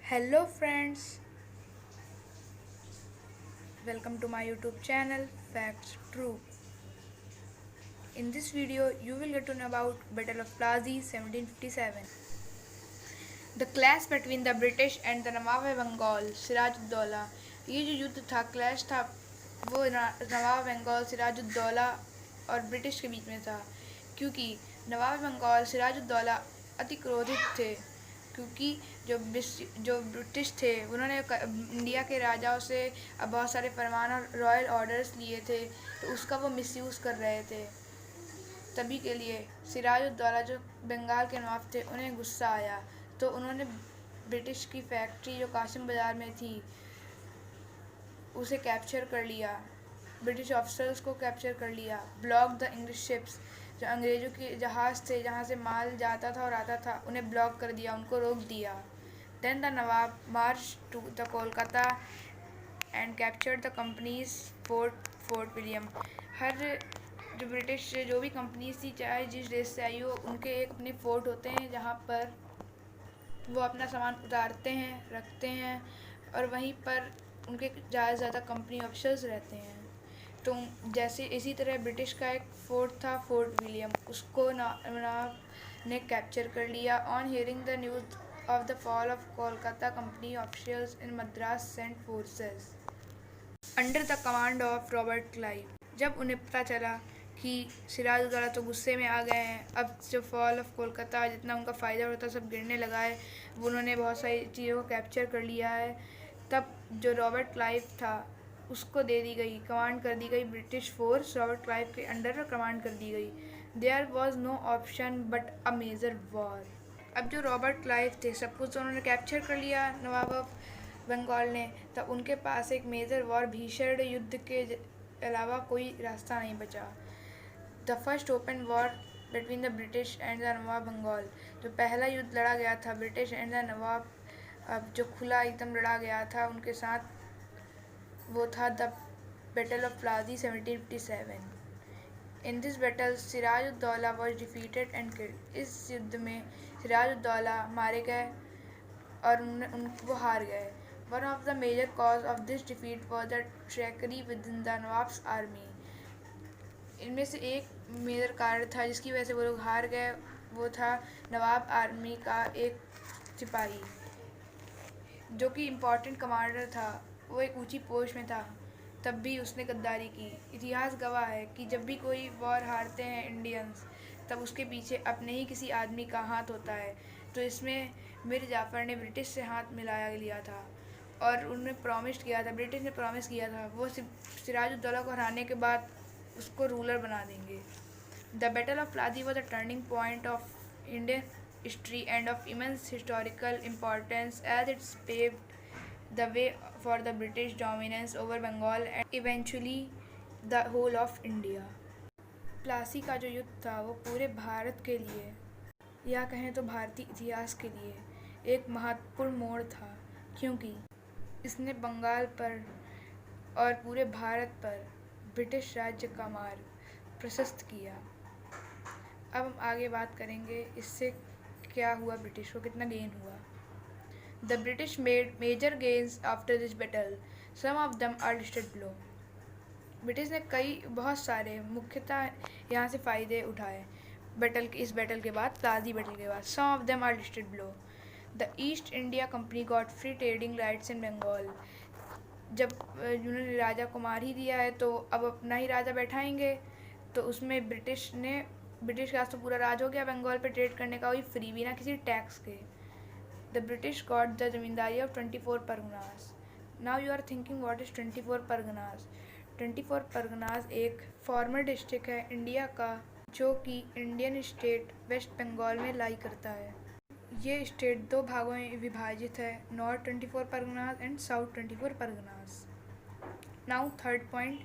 Hello friends, welcome to my YouTube channel Facts True. In this video you will get to know about Battle of Plassey 1757. The clash between the British and the नवाब बंगाल सिराजुद्दौला। ये जो युद्ध था, clash था, वो नवाब बंगाल सिराजुद्दौला और British के बीच में था। क्योंकि नवाब बंगाल सिराजुद्दौला अति क्रोधित थे, क्योंकि जो ब्रिटिश थे उन्होंने इंडिया के राजाओं से बहुत सारे फरमान और रॉयल ऑर्डर्स लिए थे, तो उसका वो मिसयूज़ कर रहे थे। तभी के लिए सिराजुद्दौला जो बंगाल के नवाब थे उन्हें गुस्सा आया, तो उन्होंने ब्रिटिश की फैक्ट्री जो कासिम बाज़ार में थी उसे कैप्चर कर लिया, ब्रिटिश ऑफिसर्स को कैप्चर कर लिया, ब्लॉक द इंग्लिश शिप्स, जो अंग्रेज़ों के जहाज़ थे जहाँ से माल जाता था और आता था उन्हें ब्लॉक कर दिया, उनको रोक दिया। Then the nawab march to the Kolkata and captured the company's fort William. हर जो ब्रिटिश जो भी कंपनीज थी, चाहे जिस देश से आई हो, उनके एक अपने फोर्ट होते हैं जहाँ पर वो अपना सामान उतारते हैं, रखते हैं, और वहीं पर उनके ज़्यादा से ज़्यादा कंपनी ऑफिसर्स रहते हैं। तो जैसे इसी तरह ब्रिटिश का एक फोर्ट था, फोर्ट विलियम, उसको नवाब ने कैप्चर कर लिया। On hearing the news of the fall of Kolkata, company officials in Madras sent forces under the command of Robert Clive. जब उन्हें पता चला कि सिराजुद्दौला तो गुस्से में आ गए हैं, अब जो फॉल ऑफ कोलकाता जितना उनका फ़ायदा होता सब गिरने लगा है, वो उन्होंने बहुत सारी चीज़ों को कैप्चर कर लिया है, तब जो रॉबर्ट क्लाइव था उसको दे दी गई, कमांड कर दी गई, ब्रिटिश फोर्स रॉबर्ट क्लाइव के अंडर कमांड कर दी गई। There was no option but a major war. अब जो रॉबर्ट क्लाइव थे, सब कुछ तो उन्होंने कैप्चर कर लिया नवाब ऑफ बंगाल ने, तब उनके पास एक मेजर वॉर, भीषण युद्ध के अलावा कोई रास्ता नहीं बचा। The first open war between the British and the nawab Bengal, जो पहला युद्ध लड़ा गया था ब्रिटिश एंड द नवाब, अब जो खुला एकदम लड़ा गया था उनके साथ, वो था the battle of Plassey 1757। In this battle Sirajuddaula was defeated and killed. इस युद्ध में सिराजुद्दौला मारे गए और वो हार गए। One of the major cause of this defeat was the treachery within the nawab's army. इनमें से एक मेजर कारण था जिसकी वजह से वो लोग हार गए, वो था नवाब आर्मी का एक सिपाही जो कि इम्पोर्टेंट कमांडर था, वो एक ऊंची पोस्ट में था, तब भी उसने गद्दारी की। इतिहास गवाह है कि जब भी कोई वॉर हारते हैं इंडियंस, तब उसके पीछे अपने ही किसी आदमी का हाथ होता है। तो इसमें मीर जाफ़र ने ब्रिटिश से हाथ मिलाया लिया था और उन्होंने प्रॉमिस किया था, ब्रिटिश ने प्रॉमिस किया था वो सिराजुद्दौला को हराने के बाद उसको रूलर बना देंगे। The battle of Plassey was a turning point of Indian history and of immense historical importance as it paved the way for the British dominance over Bengal and eventually the whole of India. Plassey का जो युद्ध था वो पूरे भारत के लिए, या कहें तो भारतीय इतिहास के लिए, एक महत्वपूर्ण मोड़ था, क्योंकि इसने बंगाल पर और पूरे भारत पर ब्रिटिश राज्य का मार्ग प्रशस्त किया। अब हम आगे बात करेंगे इससे क्या हुआ, ब्रिटिश को कितना गेन हुआ। The British made major gains after this battle, some of them are listed below. British ने बहुत सारे मुख्यतः यहाँ से फ़ायदे उठाए इस बैटल के बाद, प्लासी बैटल के बाद। Some of them are listed below. The East India Company got free trading rights in Bengal. जब उन्होंने राजा को मार ही दिया है तो अब अपना ही राजा बैठाएंगे, तो उसमें ब्रिटिश के पास तो पूरा राज हो गया बंगाल पे ट्रेड करने का, वही फ्री, बिना किसी टैक्स के। The British got the zamindari of 24 Parganas. Now you are thinking what is 24 Parganas. 24 Parganas एक फॉर्मर डिस्ट्रिक्ट है इंडिया का, जो कि इंडियन स्टेट वेस्ट बंगाल में लाई करता है। ये स्टेट दो भागों में विभाजित है, north 24 Parganas and south 24 Parganas. Now third point,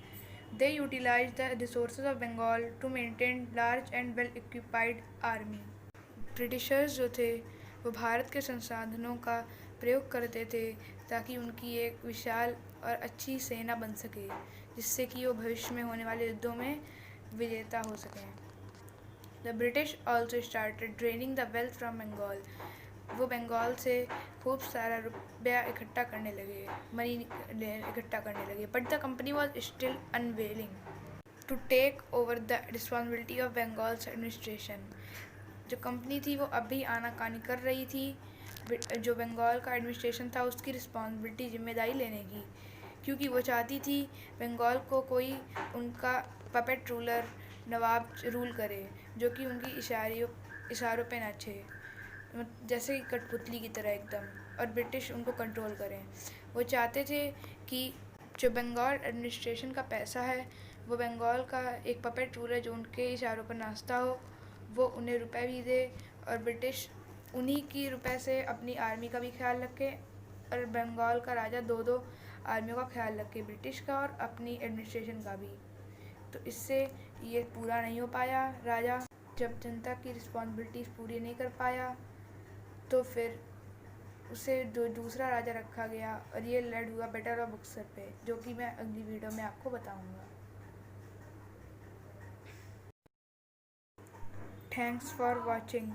they utilized the resources of Bengal to maintain large and well-equipped army. Britishers जो थे वो भारत के संसाधनों का प्रयोग करते थे ताकि उनकी एक विशाल और अच्छी सेना बन सके, जिससे कि वो भविष्य में होने वाले युद्धों में विजेता हो सकें। The British also started draining the wealth from Bengal. वो बंगाल से खूब सारा रुपया इकट्ठा करने लगे, मनी इकट्ठा करने लगे, but the company was still unwilling to take over the responsibility of Bengal's administration. जो कंपनी थी वो अभी आनाकानी कर रही थी जो बंगाल का एडमिनिस्ट्रेशन था उसकी रिस्पॉन्सिबिलिटी, जिम्मेदारी लेने की, क्योंकि वो चाहती थी बंगाल को कोई उनका पपेट रूलर नवाब रूल करे जो कि उनकी इशारों पे नाचे, जैसे कठपुतली की तरह एकदम, और ब्रिटिश उनको कंट्रोल करें। वो चाहते थे कि जो बंगाल एडमिनिस्ट्रेशन का पैसा है वो बंगाल का एक पपेट रूलर जो उनके इशारों पर नाचता हो वो उन्हें रुपए भी दे, और ब्रिटिश उन्हीं की रुपए से अपनी आर्मी का भी ख्याल रखे, और बंगाल का राजा दो दो आर्मियों का ख्याल रखे, ब्रिटिश का और अपनी एडमिनिस्ट्रेशन का भी। तो इससे ये पूरा नहीं हो पाया। राजा जब जनता की रिस्पॉन्सिबिलिटीज़ पूरी नहीं कर पाया तो फिर उसे दूसरा राजा रखा गया, और ये लड़ हुआ बैटल ऑफ बक्सर पे, जो कि मैं अगली वीडियो में आपको बताऊंगा। Thanks for watching.